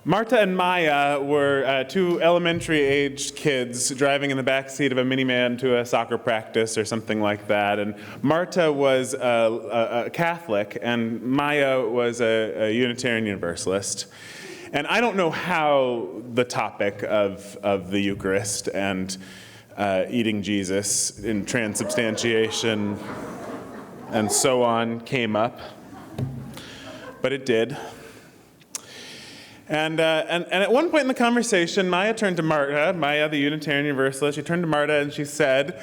Marta and Maya were two elementary-aged kids driving in the back seat of a minivan to a soccer practice or something like that. And Marta was a Catholic, and Maya was a Unitarian Universalist. And I don't know how the topic of the Eucharist and eating Jesus in transubstantiation and so on came up, but it did. And at one point in the conversation, Maya turned to Marta, Maya, the Unitarian Universalist. She turned to Marta and she said,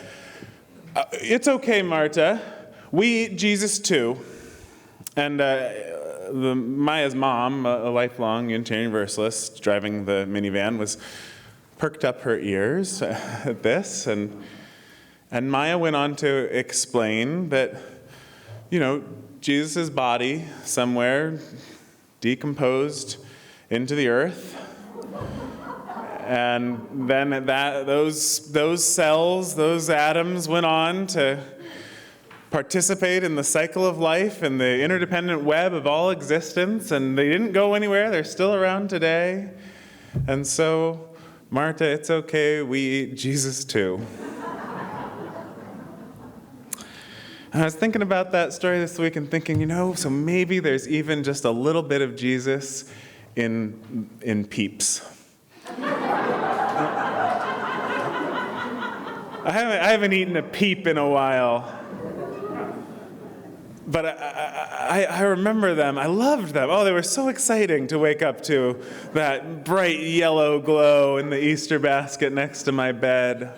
"It's okay, Marta. We eat Jesus too." And Maya's mom, a lifelong Unitarian Universalist driving the minivan, was perked up her ears at this. And Maya went on to explain that, Jesus' body somewhere decomposed into the earth, and then those cells, those atoms went on to participate in the cycle of life and the interdependent web of all existence, and they didn't go anywhere. They're still around today. And so, Marta, it's okay, we eat Jesus too. And I was thinking about that story this week and thinking, so maybe there's even just a little bit of Jesus in Peeps. I haven't eaten a Peep in a while, but I remember them. I loved them. Oh, they were so exciting to wake up to that bright yellow glow in the Easter basket next to my bed.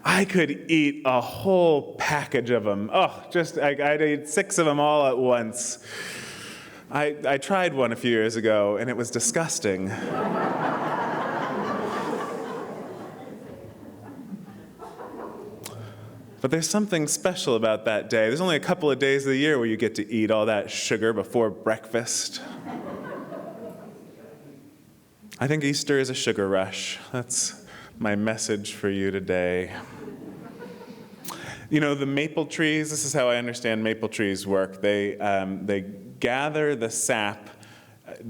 I could eat a whole package of them. I'd eat 6 of them all at once. I tried one a few years ago, and it was disgusting. But there's something special about that day. There's only a couple of days of the year where you get to eat all that sugar before breakfast. I think Easter is a sugar rush. That's my message for you today. The maple trees, this is how I understand maple trees work. They gather the sap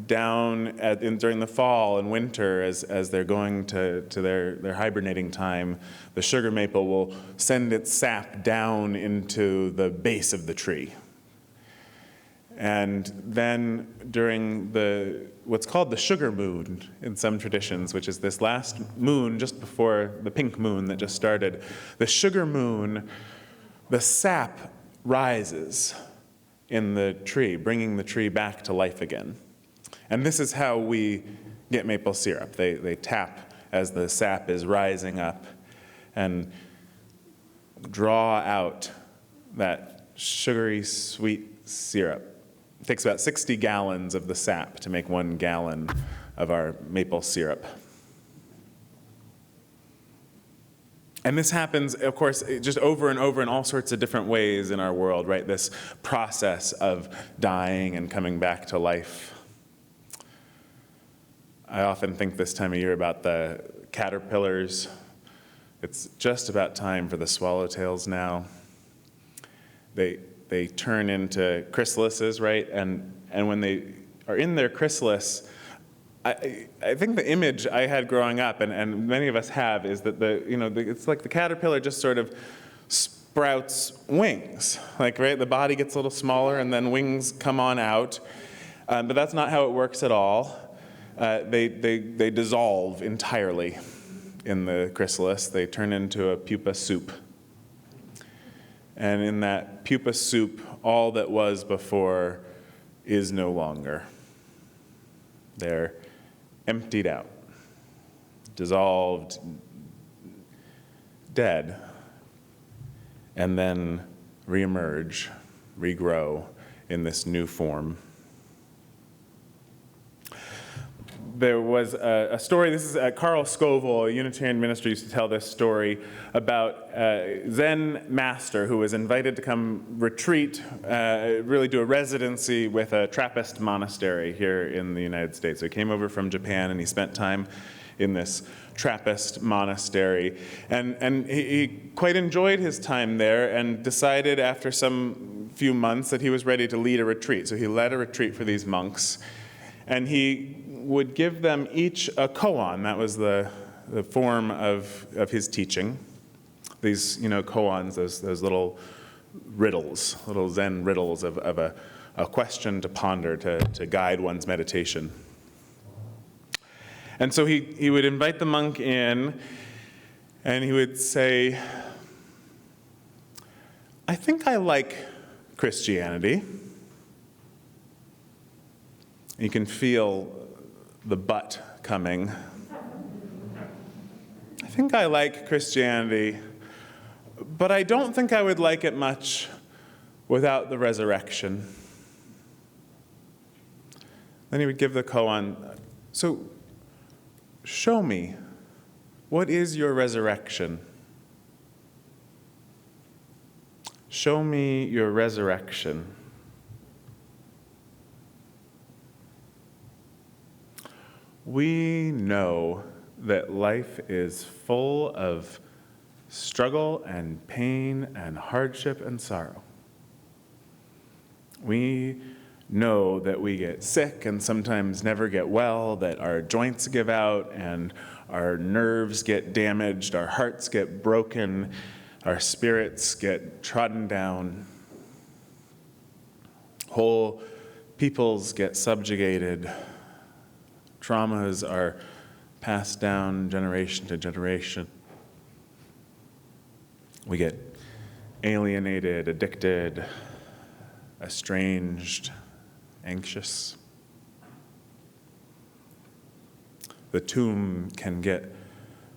down during the fall and winter as they're going to their hibernating time. The sugar maple will send its sap down into the base of the tree. And then during what's called the sugar moon in some traditions, which is this last moon just before the pink moon that just started, the sugar moon, the sap rises in the tree, bringing the tree back to life again. And this is how we get maple syrup. They tap as the sap is rising up and draw out that sugary, sweet syrup. It takes about 60 gallons of the sap to make 1 gallon of our maple syrup. And this happens, of course, just over and over in all sorts of different ways in our world, right? This process of dying and coming back to life. I often think this time of year about the caterpillars. It's just about time for the swallowtails now. They turn into chrysalises, right? And when they are in their chrysalis, I think the image I had growing up, and many of us have, is that it's like the caterpillar just sort of sprouts wings. Right? The body gets a little smaller and then wings come on out. But that's not how it works at all. They dissolve entirely in the chrysalis. They turn into a pupa soup. And in that pupa soup, all that was before is no longer. They're emptied out, dissolved, dead, and then reemerge, regrow in this new form. There was a story, this is Carl Scoville, a Unitarian minister, used to tell this story about a Zen master who was invited to come retreat, really do a residency with a Trappist monastery here in the United States. So he came over from Japan and he spent time in this Trappist monastery. And he quite enjoyed his time there and decided after some few months that he was ready to lead a retreat. So he led a retreat for these monks. And he would give them each a koan. That was the form of his teaching. These, koans, those little riddles, little Zen riddles of a question to ponder, to guide one's meditation. And so he would invite the monk in, and he would say, I think I like Christianity. You can feel the but coming. I think I like Christianity, but I don't think I would like it much without the resurrection. Then he would give the koan, so show me, what is your resurrection? Show me your resurrection. We know that life is full of struggle and pain and hardship and sorrow. We know that we get sick and sometimes never get well, that our joints give out and our nerves get damaged, our hearts get broken, our spirits get trodden down, whole peoples get subjugated, traumas are passed down generation to generation. We get alienated, addicted, estranged, anxious. The tomb can get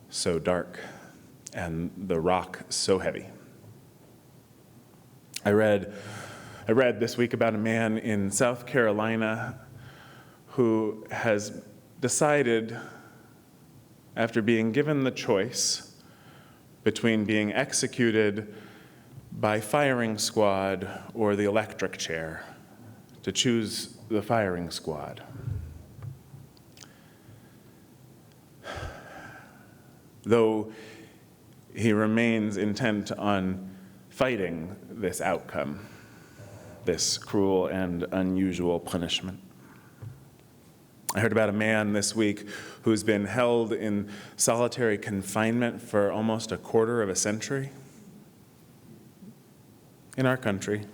so dark and the rock so heavy. I read this week about a man in South Carolina who has decided, after being given the choice between being executed by firing squad or the electric chair, to choose the firing squad. Though he remains intent on fighting this outcome, this cruel and unusual punishment. I heard about a man this week who's been held in solitary confinement for almost a quarter of a century in our country.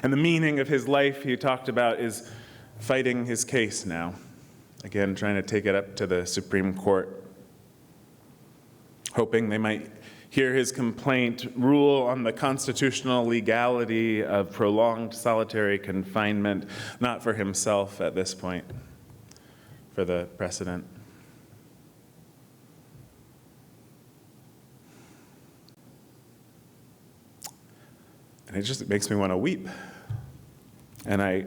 And the meaning of his life, he talked about, is fighting his case now. Again, trying to take it up to the Supreme Court, hoping they might hear his complaint, rule on the constitutional legality of prolonged solitary confinement, not for himself at this point, for the precedent. And it makes me want to weep. And I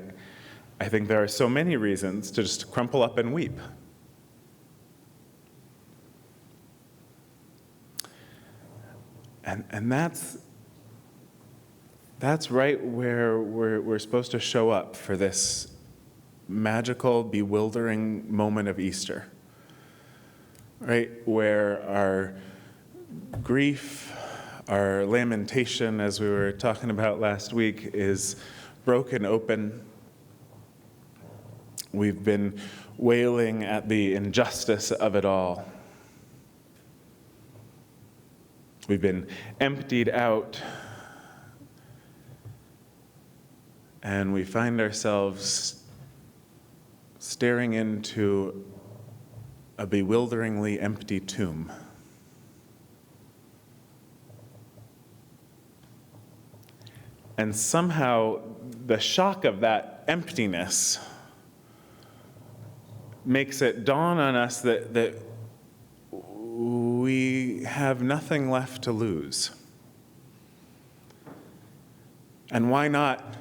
think there are so many reasons to just crumple up and weep. And that's right where we're supposed to show up for this magical, bewildering moment of Easter. Right? Where our grief, our lamentation, as we were talking about last week, is broken open. We've been wailing at the injustice of it all. We've been emptied out, and we find ourselves staring into a bewilderingly empty tomb. And somehow the shock of that emptiness makes it dawn on us that we have nothing left to lose. And why not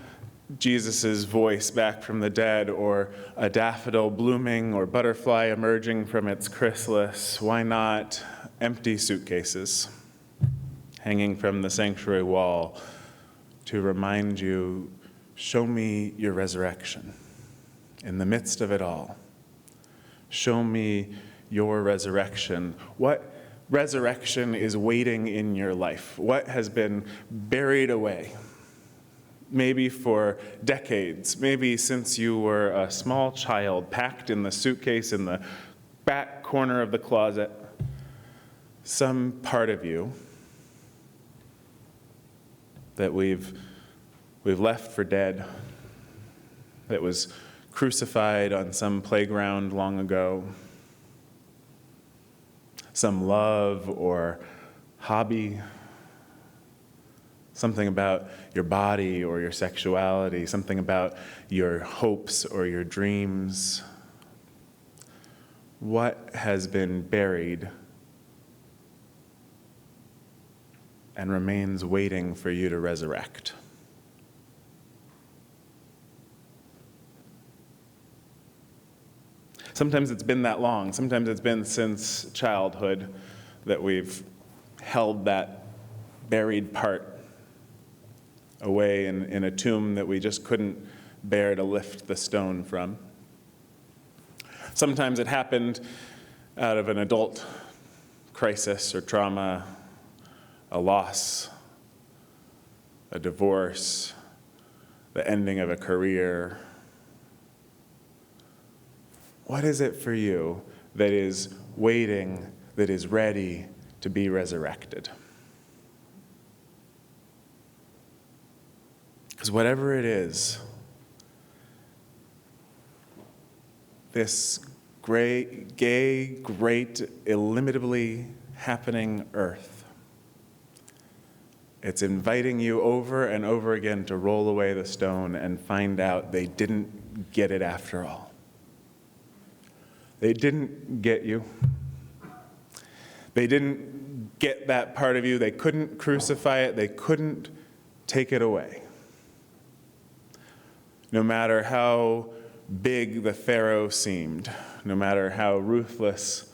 Jesus' voice back from the dead, or a daffodil blooming, or butterfly emerging from its chrysalis? Why not empty suitcases hanging from the sanctuary wall to remind you, show me your resurrection in the midst of it all. Show me your resurrection. What resurrection is waiting in your life? What has been buried away maybe for decades, maybe since you were a small child packed in the suitcase in the back corner of the closet, some part of you that we've left for dead, that was crucified on some playground long ago, some love or hobby, something about your body or your sexuality, something about your hopes or your dreams. What has been buried and remains waiting for you to resurrect? Sometimes it's been that long. Sometimes it's been since childhood that we've held that buried part away in a tomb that we just couldn't bear to lift the stone from. Sometimes it happened out of an adult crisis or trauma, a loss, a divorce, the ending of a career. What is it for you that is waiting, that is ready to be resurrected? Because whatever it is, this gay, great, illimitably happening earth, it's inviting you over and over again to roll away the stone and find out they didn't get it after all. They didn't get you. They didn't get that part of you. They couldn't crucify it. They couldn't take it away. No matter how big the Pharaoh seemed, no matter how ruthless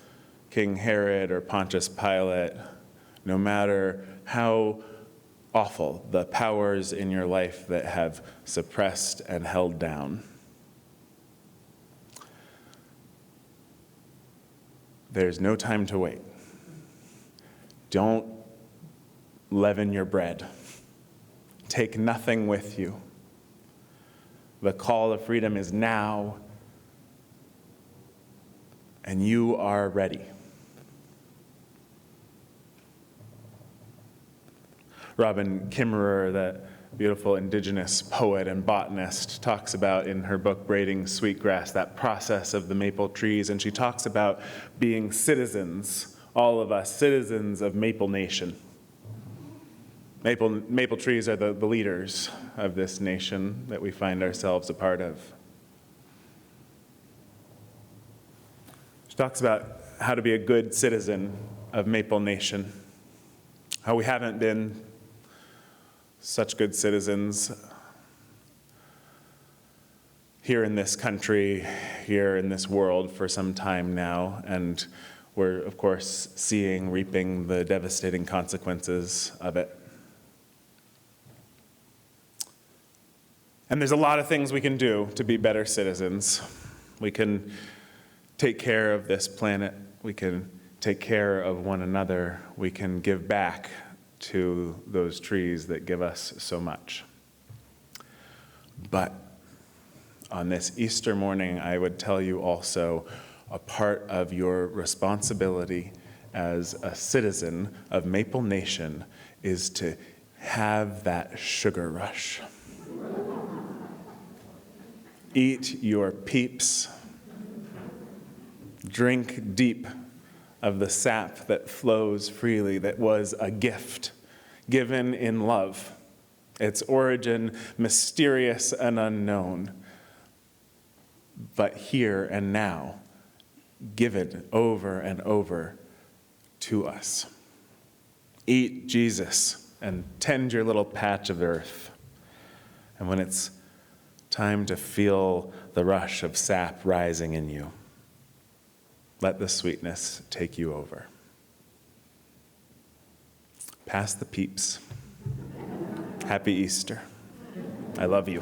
King Herod or Pontius Pilate, no matter how awful the powers in your life that have suppressed and held down, there's no time to wait. Don't leaven your bread. Take nothing with you. The call of freedom is now, and you are ready. Robin Kimmerer, that beautiful indigenous poet and botanist, talks about in her book Braiding Sweetgrass that process of the maple trees, and she talks about being citizens, all of us citizens of Maple Nation. Maple trees are the leaders of this nation that we find ourselves a part of. She talks about how to be a good citizen of Maple Nation, how we haven't been such good citizens here in this country, here in this world for some time now, and we're, of course, reaping the devastating consequences of it. And there's a lot of things we can do to be better citizens. We can take care of this planet. We can take care of one another. We can give back to those trees that give us so much. But on this Easter morning, I would tell you also a part of your responsibility as a citizen of Maple Nation is to have that sugar rush. Eat your peeps. Drink deep of the sap that flows freely, that was a gift given in love. Its origin mysterious and unknown, but here and now, given over and over to us. Eat Jesus and tend your little patch of earth. And when it's time to feel the rush of sap rising in you, let the sweetness take you over. Pass the peeps. Happy Easter. I love you.